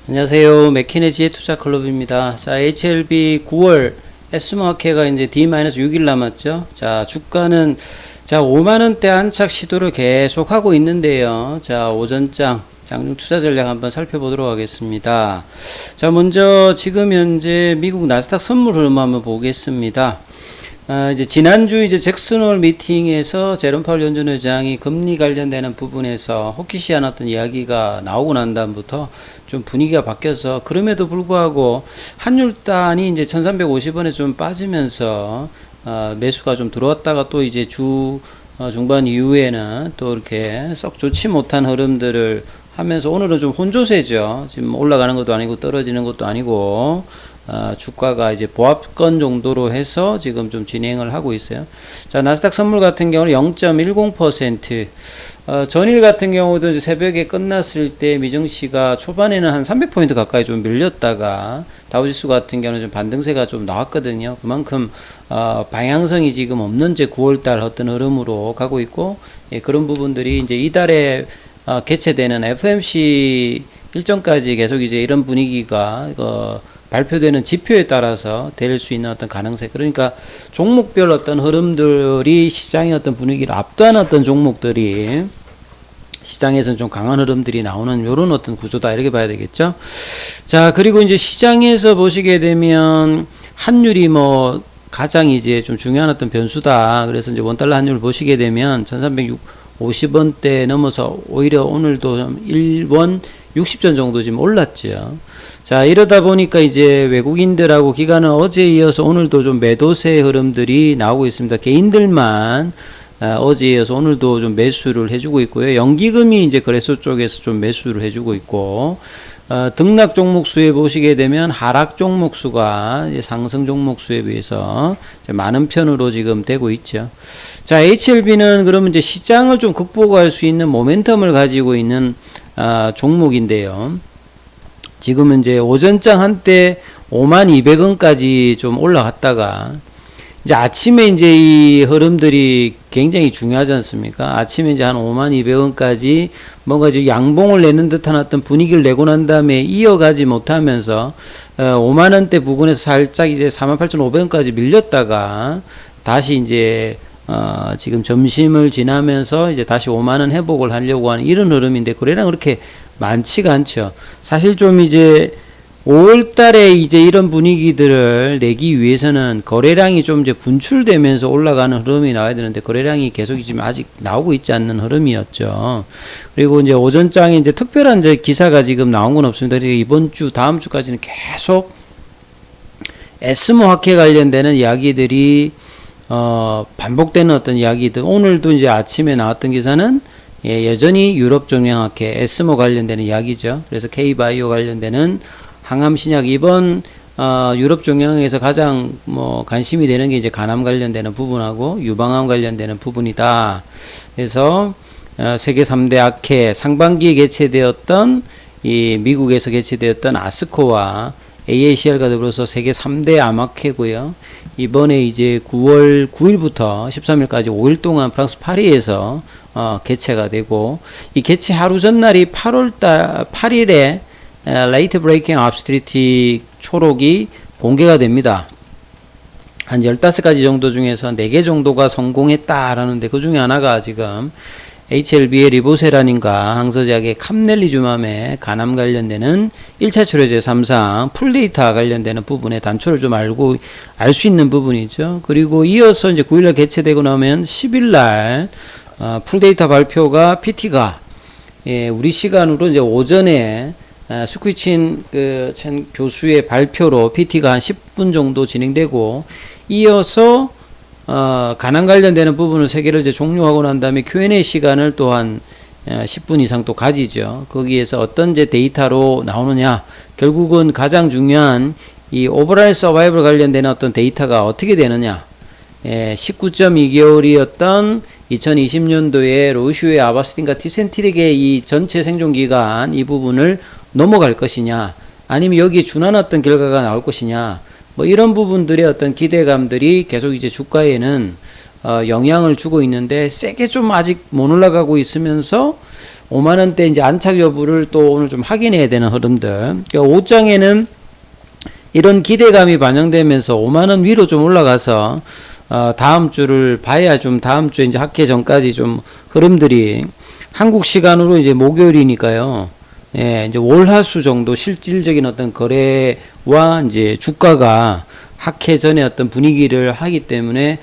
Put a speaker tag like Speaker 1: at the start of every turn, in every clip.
Speaker 1: 안녕하세요. 맥키네지의 투자클럽입니다. 자, HLB 9월 S마켓가 이제 D-6일 남았죠. 자, 주가는 자, 5만원대 안착 시도를 계속 하고 있는데요. 자, 오전장 장중 투자 전략 한번 살펴보도록 하겠습니다. 자, 먼저 지금 현재 미국 나스닥 선물 흐름 한번 보겠습니다. 이제 지난주 이제 잭슨홀 미팅에서 제롬 파월 연준 의장이 금리 관련되는 부분에서 호키시한 어떤 이야기가 나오고 난 다음부터 좀 분위기가 바뀌어서, 그럼에도 불구하고 환율단이 이제 1350원에 좀 빠지면서 매수가 좀 들어왔다가 또 이제 주 중반 이후에는 또 이렇게 썩 좋지 못한 흐름들을 하면서 오늘은 좀 혼조세죠. 지금 올라가는 것도 아니고 떨어지는 것도 아니고 주가가 이제 보합권 정도로 해서 지금 좀 진행을 하고 있어요. 자, 나스닥 선물 같은 경우는 0.10%, 전일 같은 경우도 이제 새벽에 끝났을 때 미증시가 초반에는 한 300포인트 가까이 좀 밀렸다가 다우지수 같은 경우는 좀 반등세가 좀 나왔거든요. 그만큼 방향성이 지금 없는 제 9월달 어떤 흐름으로 가고 있고, 예, 그런 부분들이 이제 이달에 개최되는 FMC 일정까지 계속 이제 이런 분위기가 발표되는 지표에 따라서 될 수 있는 어떤 가능성, 그러니까 종목별 어떤 흐름들이 시장의 어떤 분위기를 압도하는 어떤 종목들이 시장에서는 좀 강한 흐름들이 나오는 요런 어떤 구조다, 이렇게 봐야 되겠죠. 자, 그리고 이제 시장에서 보시게 되면 환율이 뭐 가장 이제 좀 중요한 어떤 변수다. 그래서 이제 원달러 환율을 보시게 되면 1350원대 넘어서 오히려 오늘도 1원 60전 정도 지금 올랐죠. 자, 이러다 보니까 이제 외국인들하고 기관은 어제에 이어서 오늘도 좀 매도세 흐름들이 나오고 있습니다. 개인들만 어제에 이어서 오늘도 좀 매수를 해주고 있고요. 연기금이 이제 거래소 쪽에서 좀 매수를 해주고 있고, 등락 종목 수에 보시게 되면 하락 종목 수가 상승 종목 수에 비해서 많은 편으로 지금 되고 있죠. 자, HLB는 그러면 이제 시장을 좀 극복할 수 있는 모멘텀을 가지고 있는 종목인데요. 지금은 이제 오전장 한때 52,200원까지 좀 올라갔다가 이제 아침에 이제 이 흐름들이 굉장히 중요하지 않습니까? 아침에 이제 한 52,000원까지 뭔가 이제 양봉을 내는 듯한 어떤 분위기를 내고 난 다음에 이어가지 못하면서 5만원대 부근에서 살짝 이제 48,500원까지 밀렸다가 다시 이제 지금 점심을 지나면서 이제 다시 5만원 회복을 하려고 하는 이런 흐름인데, 거래량 그렇게 많지가 않죠. 사실 좀 이제 5월달에 이제 이런 분위기들을 내기 위해서는 거래량이 좀 이제 분출되면서 올라가는 흐름이 나와야 되는데, 거래량이 계속 지금 아직 나오고 있지 않는 흐름이었죠. 그리고 이제 오전장에 이제 특별한 이제 기사가 지금 나온 건 없습니다. 그리고 이번 주, 다음 주까지는 계속 에스모 학회 관련되는 이야기들이 반복되는 어떤 이야기들. 오늘도 이제 아침에 나왔던 기사는 여전히 유럽 종양학회 에스모 관련되는 이야기죠. 그래서 K바이오 관련되는 항암신약, 이번 유럽 종양에서 가장 뭐 관심이 되는 게 이제 간암 관련되는 부분하고 유방암 관련되는 부분이다. 그래서 세계 3대 학회 상반기에 개최되었던 이 미국에서 개최되었던 아스코와 AACR과 더불어서 세계 3대 암학회고요. 이번에 이제 9월 9일부터 13일까지 5일 동안 프랑스 파리에서 개최가 되고, 이 개최 하루 전날이 8일에 레이트 브레이킹 업스트리틱 초록이 공개가 됩니다. 한 15가지 정도 중에서 4개 정도가 성공했다라는데, 그 중에 하나가 지금 HLB의 리보세라닌과 항서제약의 캄넬리주맘의 간암 관련되는 1차 치료제 3상 풀데이터 관련되는 부분에 단초를 좀 알 수 있는 부분이죠. 그리고 이어서 이제 9일날 개최되고 나면 10일날 풀데이터 발표가 PT가 우리 시간으로 이제 오전에 스퀴친 첸 교수의 발표로 PT가 한 10분 정도 진행되고, 이어서 간암 관련되는 부분을 3개를 이제 종료하고 난 다음에 Q&A 시간을 또한 10분 이상 또 가지죠. 거기에서 어떤 이제 데이터로 나오느냐, 결국은 가장 중요한 이 오버랄 서바이벌 관련되는 어떤 데이터가 어떻게 되느냐, 19.2개월이었던 2020년도에 로슈의 아바스틴과 티센티릭의 이 전체 생존기간 이 부분을 넘어갈 것이냐, 아니면 여기에 준하는 어떤 결과가 나올 것이냐, 뭐 이런 부분들의 어떤 기대감들이 계속 이제 주가에는 영향을 주고 있는데, 세게 좀 아직 못 올라가고 있으면서 5만원대 이제 안착 여부를 또 오늘 좀 확인해야 되는 흐름들. 그러니까 5장에는 이런 기대감이 반영되면서 5만원 위로 좀 올라가서 다음 주를 봐야 좀 다음 주에 이제 학회 전까지 좀 흐름들이 한국 시간으로 이제 목요일이니까요. 예, 이제 월화수 정도 실질적인 어떤 거래와 이제 주가가 학회 전에 어떤 분위기를 하기 때문에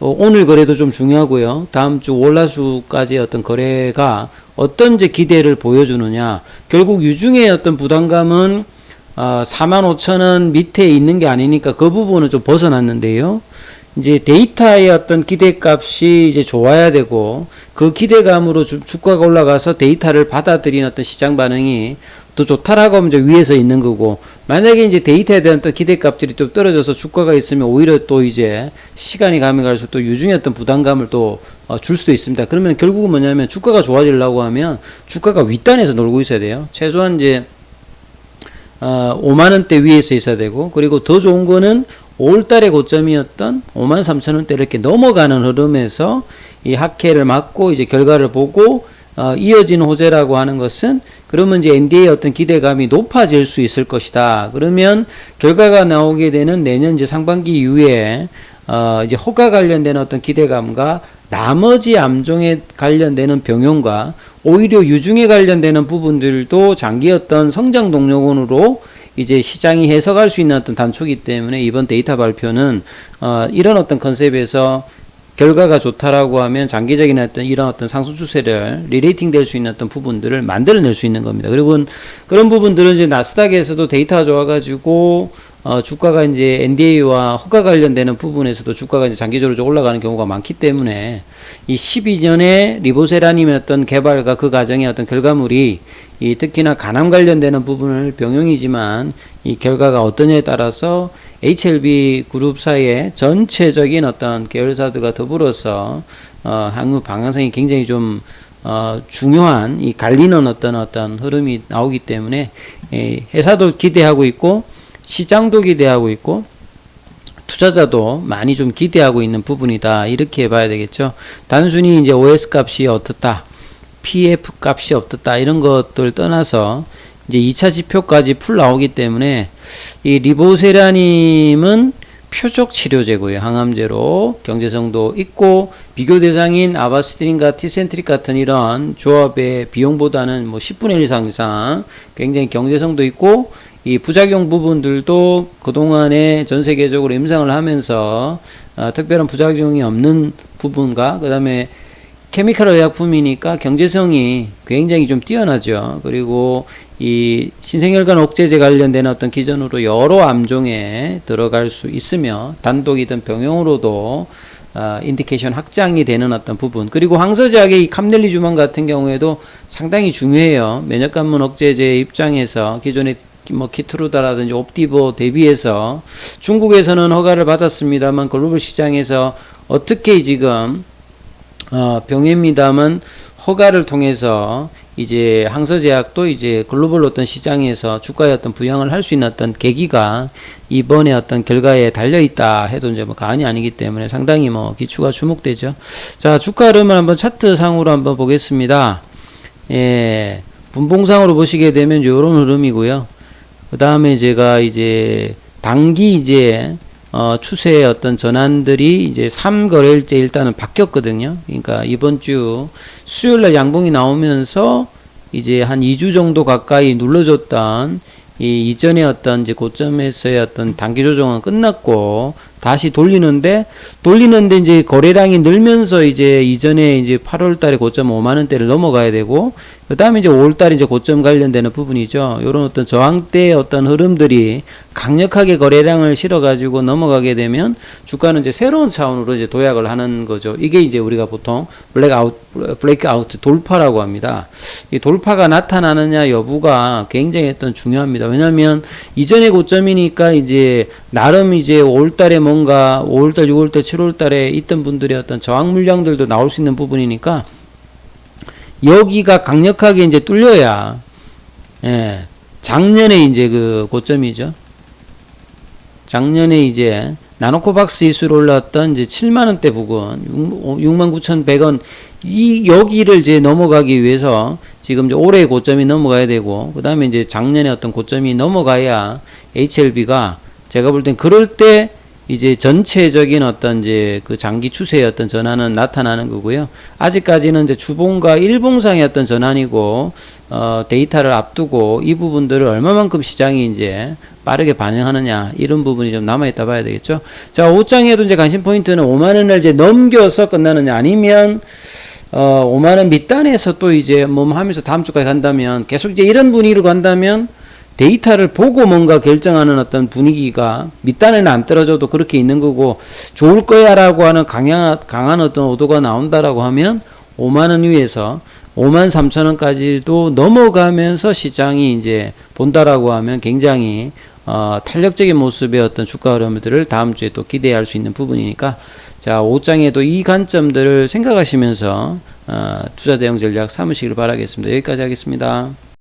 Speaker 1: 오늘 거래도 좀 중요하고요. 다음 주 월화수까지 어떤 거래가 어떤 이제 기대를 보여주느냐. 결국 유중의 어떤 부담감은 45,000원 밑에 있는 게 아니니까 그 부분은 좀 벗어났는데요. 이제 데이터의 어떤 기대값이 이제 좋아야 되고 그 기대감으로 주가가 올라가서 데이터를 받아들이는 어떤 시장 반응이 더 좋다라고 하면 이제 위에서 있는 거고, 만약에 이제 데이터에 대한 어떤 기대값들이 좀 떨어져서 주가가 있으면 오히려 또 이제 시간이 가면 갈수록 또 유중의 어떤 부담감을 또 줄 수도 있습니다. 그러면 결국은 뭐냐면 주가가 좋아지려고 하면 주가가 윗단에서 놀고 있어야 돼요. 최소한 이제 5만원대 위에서 있어야 되고, 그리고 더 좋은 거는 5월달의 고점이었던 53,000원대 이렇게 넘어가는 흐름에서 이 학회를 맞고 이제 결과를 보고 이어지는 호재라고 하는 것은, 그러면 이제 NDA의 어떤 기대감이 높아질 수 있을 것이다. 그러면 결과가 나오게 되는 내년 이제 상반기 이후에 이제 허가 관련된 어떤 기대감과 나머지 암종에 관련되는 병용과 오히려 유중에 관련되는 부분들도 장기 어떤 성장 동력원으로 이제 시장이 해석할 수 있는 어떤 단초이기 때문에 이번 데이터 발표는 이런 어떤 컨셉에서 결과가 좋다라고 하면 장기적인 어떤 이런 어떤 상승 추세를 리레이팅 될 수 있는 어떤 부분들을 만들어낼 수 있는 겁니다. 그리고 그런 부분들은 이제 나스닥에서도 데이터가 좋아가지고 주가가 이제 NDA와 허가 관련되는 부분에서도 주가가 이제 장기적으로 좀 올라가는 경우가 많기 때문에 이 12년의 리보세라님의 어떤 개발과 그 과정의 어떤 결과물이 이 특히나 간암 관련되는 부분을 병용이지만 이 결과가 어떠냐에 따라서 HLB 그룹사의 전체적인 어떤 계열사들과 더불어서 향후 방향성이 굉장히 좀 중요한 이 갈리는 어떤 흐름이 나오기 때문에 회사도 기대하고 있고 시장도 기대하고 있고 투자자도 많이 좀 기대하고 있는 부분이다, 이렇게 봐야 되겠죠. 단순히 이제 OS 값이 어떻다, PF 값이 어떻다 이런 것들 떠나서 이제 2차 지표까지 풀 나오기 때문에 이 리보세라님은 표적 치료제고요. 항암제로 경제성도 있고 비교 대상인 아바스트린과 티센트릭 같은 이런 조합의 비용보다는 뭐 10분의 1 이상 굉장히 경제성도 있고, 이 부작용 부분들도 그동안에 전 세계적으로 임상을 하면서 특별한 부작용이 없는 부분과, 그 다음에 케미컬 의약품이니까 경제성이 굉장히 좀 뛰어나죠. 그리고 이 신생혈관 억제제 관련된 어떤 기전으로 여러 암종에 들어갈 수 있으며 단독이든 병용으로도 인디케이션 확장이 되는 어떤 부분, 그리고 항서제약의 이 캄넬리주만 같은 경우에도 상당히 중요해요. 면역관문 억제제 입장에서 기존의 뭐 키트루다라든지 옵디보 대비해서 중국에서는 허가를 받았습니다만 글로벌 시장에서 어떻게 지금 병입니다만 허가를 통해서 이제 항서제약도 이제 글로벌 어떤 시장에서 주가의 어떤 부양을 할 수 있는 어떤 계기가 이번에 어떤 결과에 달려있다 해도 이제 뭐 과언이 아니기 때문에 상당히 뭐 기추가 주목되죠. 자, 주가 흐름을 한번 차트상으로 한번 보겠습니다. 예, 분봉상으로 보시게 되면 요런 흐름이고요. 그 다음에 제가 이제 단기 이제 추세의 어떤 전환들이 이제 3거래일째 일단은 바뀌었거든요. 그러니까 이번 주 수요일날 양봉이 나오면서 이제 한 2주 정도 가까이 눌러줬던 이 이전의 어떤 이제 고점에서의 어떤 단기 조정은 끝났고 다시 돌리는데 이제 거래량이 늘면서 이제 이전에 이제 8월 달에 고점 5만원대를 넘어가야 되고, 그 다음에 이제 5월 달에 이제 고점 관련되는 부분이죠. 요런 어떤 저항대의 어떤 흐름들이 강력하게 거래량을 실어가지고 넘어가게 되면 주가는 이제 새로운 차원으로 이제 도약을 하는 거죠. 이게 이제 우리가 보통 브레이크아웃 돌파라고 합니다. 이 돌파가 나타나느냐 여부가 굉장히 어떤 중요합니다. 왜냐면 이전의 고점이니까 이제 나름 이제 5월 달에 뭔가 5월달, 6월달, 7월달에 있던 분들의 어떤 저항 물량들도 나올 수 있는 부분이니까 여기가 강력하게 이제 뚫려야, 예, 작년에 이제 그 고점이죠. 작년에 이제 나노코박스 이수로 올랐던 이제 7만원대 부근, 69,100원, 이 여기를 이제 넘어가기 위해서 지금 이제 올해의 고점이 넘어가야 되고, 그 다음에 이제 작년에 어떤 고점이 넘어가야 HLB가 제가 볼 땐 그럴 때 이제 전체적인 어떤 이제 그 장기 추세의 어떤 전환은 나타나는 거고요. 아직까지는 이제 주봉과 일봉상의 어떤 전환이고, 데이터를 앞두고 이 부분들을 얼마만큼 시장이 이제 빠르게 반영하느냐, 이런 부분이 좀 남아있다 봐야 되겠죠. 자, 5장에도 이제 관심 포인트는 5만원을 이제 넘겨서 끝나느냐, 아니면 5만원 밑단에서 또 이제 뭐 하면서 다음 주까지 간다면, 계속 이제 이런 분위기로 간다면 데이터를 보고 뭔가 결정하는 어떤 분위기가 밑단에는 안 떨어져도 그렇게 있는 거고, 좋을 거야 라고 하는 강한 어떤 오도가 나온다라고 하면 5만원 위에서 53,000원까지도 넘어가면서 시장이 이제 본다라고 하면 굉장히 탄력적인 모습의 어떤 주가 흐름들을 다음 주에 또 기대할 수 있는 부분이니까, 자, 5장에도 이 관점들을 생각하시면서 투자 대응 전략 삼으시길 바라겠습니다. 여기까지 하겠습니다.